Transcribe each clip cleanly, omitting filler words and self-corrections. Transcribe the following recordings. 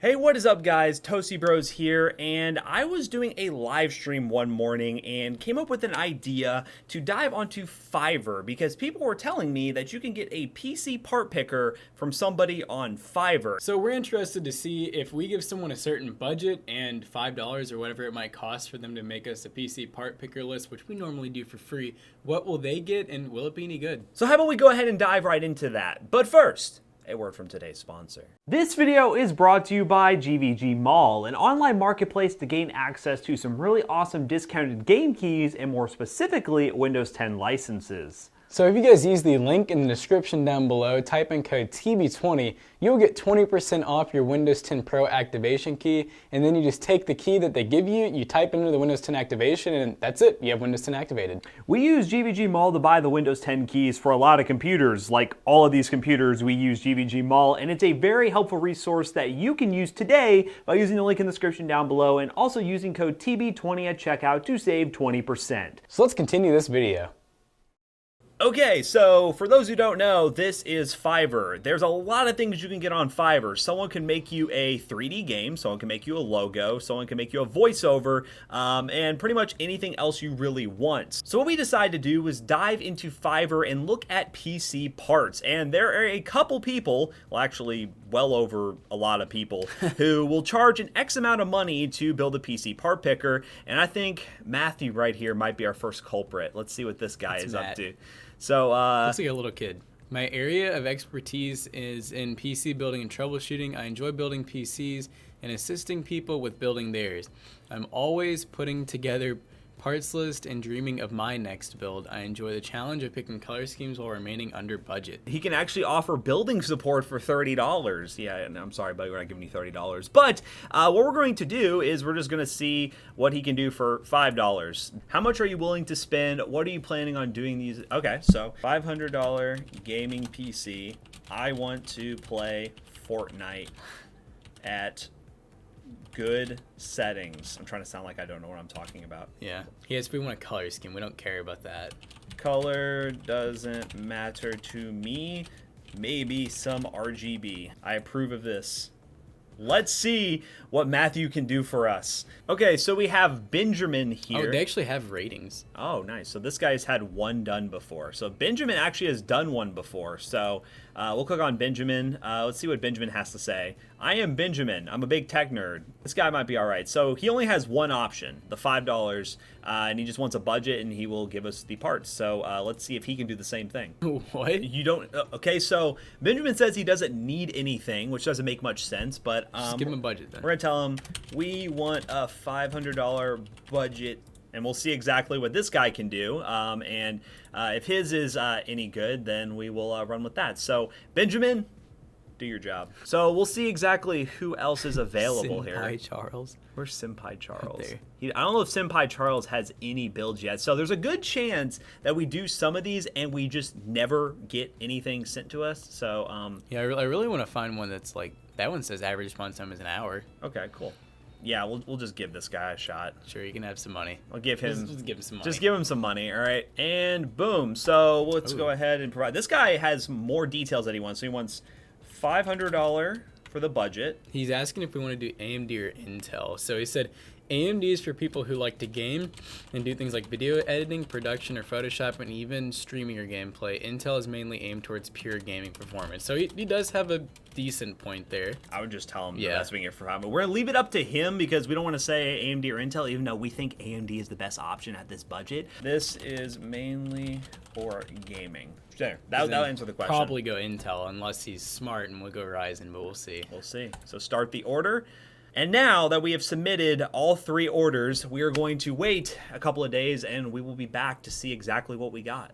Hey, what is up, guys? Toasty Bros here, and I was doing a live stream one morning and came up with an idea to dive onto Fiverr because people were telling me that you can get a PC part picker from somebody on Fiverr. So we're interested to see if we give someone a certain budget and $5 or whatever it might cost for them to make us a PC part picker list, which we normally do for free. What will they get, and will it be any good? So how about we go ahead and dive right into that? But first, a word from today's sponsor. This video is brought to you by GVGMall, an online marketplace to gain access to some really awesome discounted game keys and more specifically Windows 10 licenses. So if you guys use the link in the description down below, type in code TB20, you'll get 20% off your Windows 10 Pro activation key, and then you just take the key that they give you, you type into the Windows 10 activation, and that's it, you have Windows 10 activated. We use GVGMall to buy the Windows 10 keys for a lot of computers. Like all of these computers, we use GVGMall, and it's a very helpful resource that you can use today by using the link in the description down below and also using code TB20 at checkout to save 20%. So let's continue this video. Okay, so for those who don't know, this is Fiverr. There's a lot of things you can get on Fiverr. Someone can make you a 3D game, someone can make you a logo, someone can make you a voiceover, and pretty much anything else you really want. So what we decided to do was dive into Fiverr and look at PC parts. And there are a couple people, well actually well over a lot of people, who will charge an X amount of money to build a PC part picker. And I think Matthew right here might be our first culprit. Let's see what this guy is up to. So, looks like a little kid. My area of expertise is in PC building and troubleshooting. I enjoy building PCs and assisting people with building theirs. I'm always putting together parts list and dreaming of my next build. I enjoy the challenge of picking color schemes while remaining under budget. He can actually offer building support for $30. Yeah, and I'm sorry, buddy, we're not giving you $30. But what we're going to do is we're just going to see what he can do for $5. How much are you willing to spend? What are you planning on doing these? Okay, so $500 gaming PC. I want to play Fortnite at good settings. I'm trying to sound like I don't know what I'm talking about. Yeah. Yes, we want a color scheme. We don't care about that. Color doesn't matter to me. Maybe some RGB. I approve of this. Let's see what Matthew can do for us. Okay, so we have Benjamin here. Oh, they actually have ratings. Oh, nice. So this guy's had one done before. So Benjamin actually has done one before. So we'll click on Benjamin. Let's see what Benjamin has to say. I am Benjamin. I'm a big tech nerd. This guy might be all right. So he only has one option, the $5, and he just wants a budget, and he will give us the parts. So let's see if he can do the same thing. What? You don't? Okay, so Benjamin says he doesn't need anything, which doesn't make much sense, but just give him a budget then. We're gonna tell him we want a $500 budget, and we'll see exactly what this guy can do. If his is any good, then we will run with that. So Benjamin, do your job. So we'll see exactly who else is available here. Senpai Charles. Where's Senpai Charles? There. I don't know if Senpai Charles has any builds yet. So there's a good chance that we do some of these and we just never get anything sent to us. So yeah, I really want to find one that's like, that one says average response time is an hour. Okay, cool. Yeah, we'll just give this guy a shot. Sure, you can have some money. I'll give him. Just give him some money. Just give him some money, all right? And boom. So let's go ahead and provide. This guy has more details that he wants. So he wants $500 for the budget. He's asking if we want to do AMD or Intel. So he said AMD is for people who like to game and do things like video editing, production, or Photoshop, and even streaming or gameplay. Intel is mainly aimed towards pure gaming performance. So he does have a decent point there. I would just tell him the best we can get for him. But we're going to leave it up to him because we don't want to say AMD or Intel, even though we think AMD is the best option at this budget. This is mainly for gaming. There, that'll answer the question. Probably go Intel unless he's smart, and we'll go Ryzen, but we'll see. We'll see. So start the order. And now that we have submitted all three orders, we are going to wait a couple of days and we will be back to see exactly what we got.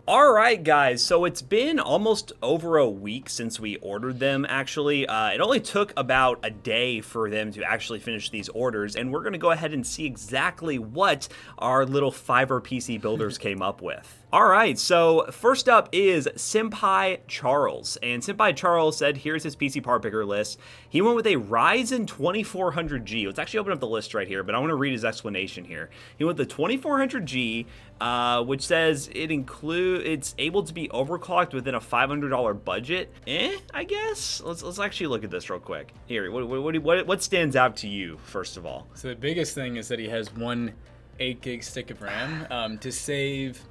All right, guys, so it's been almost over a week since we ordered them, actually. It only took about a day for them to actually finish these orders, and we're going to go ahead and see exactly what our little Fiverr PC builders came up with. All right, so first up is Senpai Charles, and Senpai Charles said, here's his PC part picker list. He went with a Ryzen 2400G. Let's actually open up the list right here, but I want to read his explanation here. He went with the 2400G, which says it includes it's able to be overclocked within a $500 budget. I guess. Let's actually look at this real quick. Here, what stands out to you first of all? So the biggest thing is that he has one 8 gig stick of RAM to save.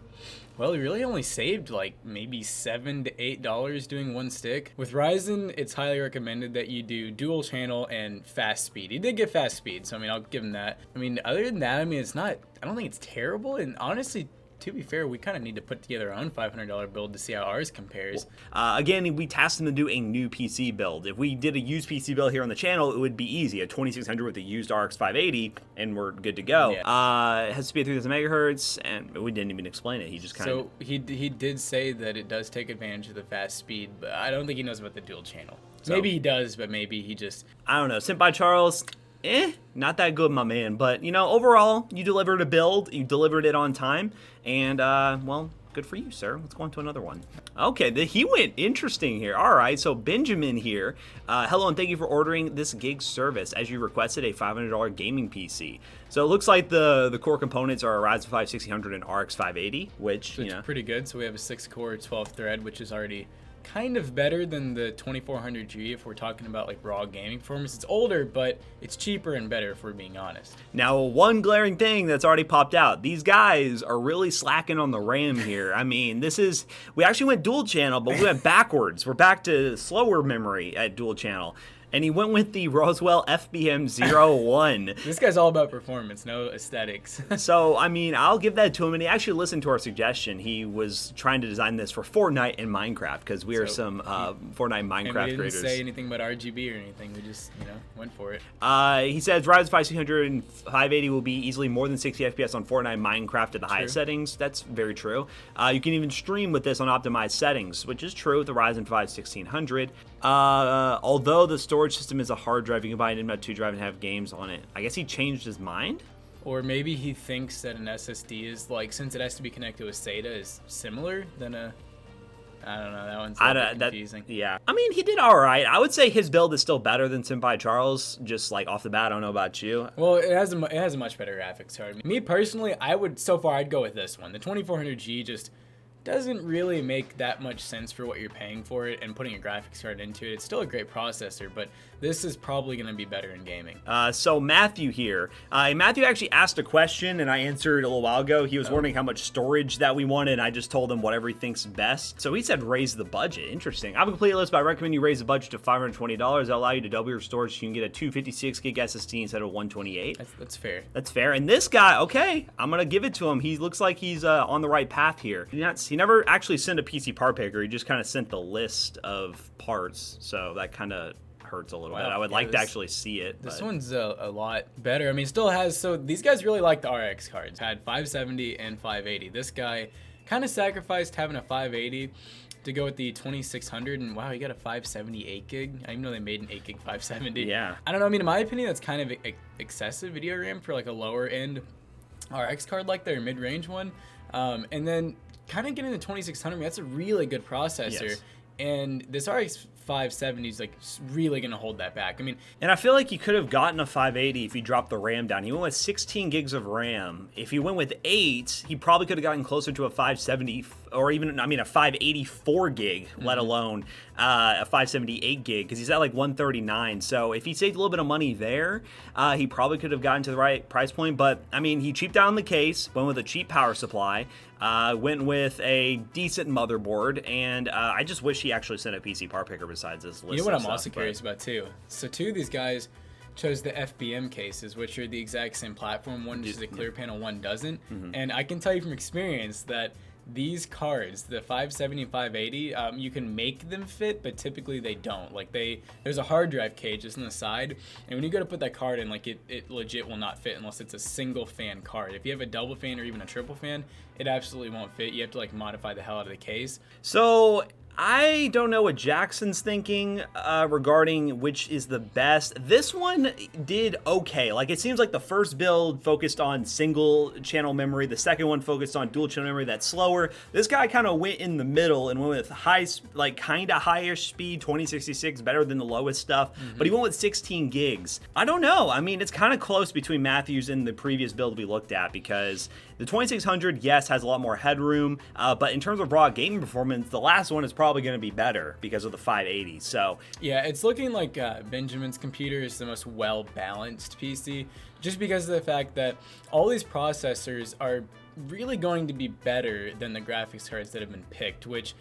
Well, he really only saved like maybe $7 to $8 doing one stick. With Ryzen, it's highly recommended that you do dual channel and fast speed. He did get fast speed, so I mean, I'll give him that. I mean, other than that, I mean, it's not, I don't think it's terrible. And honestly, to be fair, we kind of need to put together our own $500 build to see how ours compares. Again, we tasked him to do a new PC build. If we did a used PC build here on the channel, it would be easy. A 2600 with a used RX 580, and we're good to go. Yeah. It has to be at 3000 megahertz, and we didn't even explain it. He just kind of... So he did say that it does take advantage of the fast speed, but I don't think he knows about the dual channel. So, maybe he does, but maybe he just... I don't know. Sent by Charles... not that good, my man. But, you know, overall, you delivered a build. You delivered it on time. And, well, good for you, sir. Let's go on to another one. Okay, he went interesting here. All right, so Benjamin here. Hello, and thank you for ordering this gig service. As you requested, a $500 gaming PC. So it looks like the core components are a Ryzen 5 1600 and RX 580, which, you know, pretty good. So we have a 6-core 12-thread, which is already kind of better than the 2400G if we're talking about like raw gaming performance. It's older, but it's cheaper and better if we're being honest. Now, one glaring thing that's already popped out. These guys are really slacking on the RAM here. I mean, we actually went dual channel, but we went backwards. We're back to slower memory at dual channel. And he went with the Roswell FBM01. This guy's all about performance, no aesthetics. So, I mean, I'll give that to him. And he actually listened to our suggestion. He was trying to design this for Fortnite and Minecraft because we are some Fortnite Minecraft creators. creators. Didn't say anything about RGB or anything. We just, went for it. He says Ryzen 5 600 and 580 will be easily more than 60 FPS on Fortnite and Minecraft at the highest settings. That's very true. You can even stream with this on optimized settings, which is true with the Ryzen 5 1600. Although the storage system is a hard drive, you can buy an M.2 drive and have games on it. I guess he changed his mind? Or maybe he thinks that an SSD is like, since it has to be connected with SATA, is similar than a... I don't know, that one's a bit confusing. Yeah. I mean, he did all right. I would say his build is still better than Senpai Charles, just like off the bat. I don't know about you. Well, it has a much better graphics card. Me personally, I'd go with this one. The 2400G just doesn't really make that much sense for what you're paying for it, and putting a graphics card into it. It's still a great processor, but this is probably going to be better in gaming. So Matthew here. Matthew actually asked a question, and I answered a little while ago. He was wondering how much storage that we wanted, and I just told him whatever he thinks best. So he said raise the budget. Interesting. I have a complete list, but I recommend you raise the budget to $520. That'll allow you to double your storage. You can get a 256 gig SSD instead of 128. That's fair. That's fair. And this guy, okay, I'm going to give it to him. He looks like he's on the right path here. He never actually sent a PC part picker. He just kind of sent the list of parts. So that kind of hurts a little bit. I would like to actually see it. This one's a lot better. I mean, it still has, so these guys really like the RX cards. Had 570 and 580. This guy kind of sacrificed having a 580 to go with the 2600, and wow, he got a 570 8 gig. I didn't know they made an 8 gig 570. Yeah. I don't know. I mean, in my opinion, that's kind of excessive video RAM for like a lower end RX card like their mid-range one. And then kind of getting the 2600, that's a really good processor. Yes. And this RX 570 is like really going to hold that back. I mean, and I feel like he could have gotten a 580 if he dropped the RAM down. He went with 16 gigs of RAM. If he went with 8, he probably could have gotten closer to a 570 or even, I mean, a 584 gig, let alone a 578 gig, because he's at like 139. So if he saved a little bit of money there, he probably could have gotten to the right price point. But I mean, he cheaped down the case, went with a cheap power supply, went with a decent motherboard, and I just wish he actually sent a PC part picker besides this list. You know what I'm also curious about too? So two of these guys chose the FBM cases, which are the exact same platform. One uses a clear panel, one doesn't. And I can tell you from experience that these cards, the 570 and 580, you can make them fit, but typically they don't. Like there's a hard drive cage just on the side, and when you go to put that card in, like it legit will not fit unless it's a single fan card. If you have a double fan or even a triple fan, it absolutely won't fit. You have to like modify the hell out of the case. So I don't know what Jackson's thinking regarding which is the best. This one did okay. Like, it seems like the first build focused on single channel memory. The second one focused on dual channel memory. That's slower. This guy kind of went in the middle and went with high, like kind of highish speed, 2066, better than the lowest stuff. But he went with 16 gigs. I don't know. I mean, it's kind of close between Matthews and the previous build we looked at, because the 2600, yes, has a lot more headroom. But in terms of raw gaming performance, the last one is probably going to be better because of the 580. So yeah, it's looking like Benjamin's computer is the most well-balanced PC, just because of the fact that all these processors are really going to be better than the graphics cards that have been picked, which,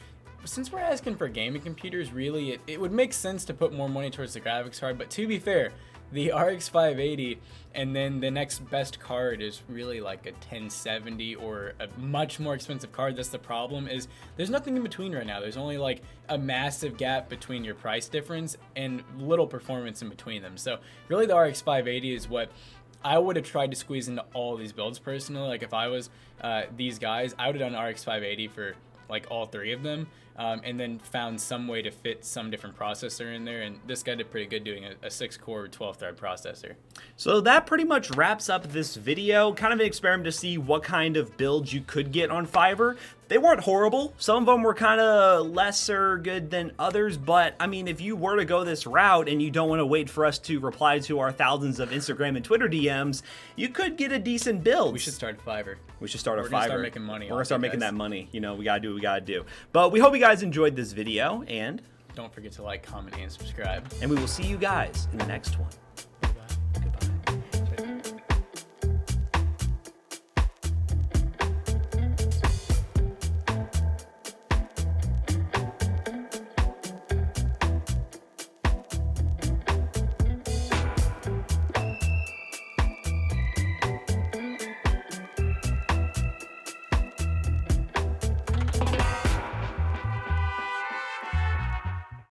since we're asking for gaming computers, really it would make sense to put more money towards the graphics card. But to be fair, the RX 580 and then the next best card is really like a 1070 or a much more expensive card. That's the problem, is there's nothing in between right now. There's only like a massive gap between your price difference and little performance in between them. So really the RX 580 is what I would have tried to squeeze into all these builds personally. Like, if I was these guys, I would have done RX 580 for like all three of them, and then found some way to fit some different processor in there. And this guy did pretty good doing a 6-core 12-thread processor. So that pretty much wraps up this video. Kind of an experiment to see what kind of builds you could get on Fiverr. They weren't horrible. Some of them were kind of lesser good than others, but I mean, if you were to go this route and you don't want to wait for us to reply to our thousands of Instagram and Twitter DMs, you could get a decent build. We should start Fiverr. We should start a Fiverr. We're gonna start making money. We're gonna start making that money. You know, we gotta do what we gotta do. But we hope you guys enjoyed this video, and don't forget to like, comment, and subscribe. And we will see you guys in the next one.